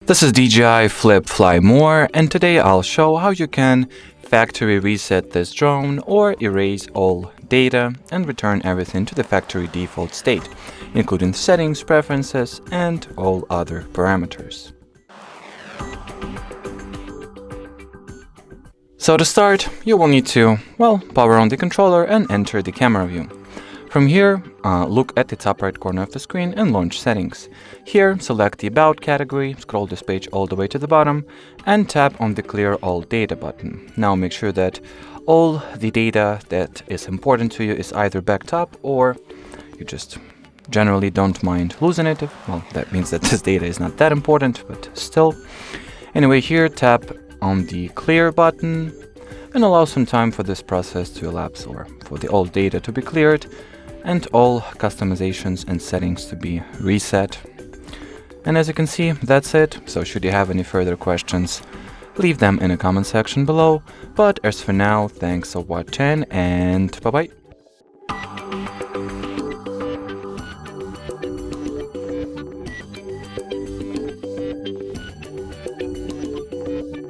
This is DJI Flip FLY MORE, and today I'll show how you can factory reset this drone or erase all data and return everything to the factory default state, including settings, preferences, and all other parameters. So to start, you will need to, power on the controller and enter the camera view. From here, look at the top right corner of the screen and launch settings. Here, select the About category, scroll this page all the way to the bottom, and tap on the Clear All Data button. Now make sure that all the data that is important to you is either backed up or you just generally don't mind losing it. Well, that means that this data is not that important, but still. Anyway, here tap on the Clear button and allow some time for this process to elapse or for the old data to be cleared and all customizations and settings to be reset. And as you can see, that's it. So should you have any further questions, leave them in the comment section below. But as for now, thanks for watching and bye-bye.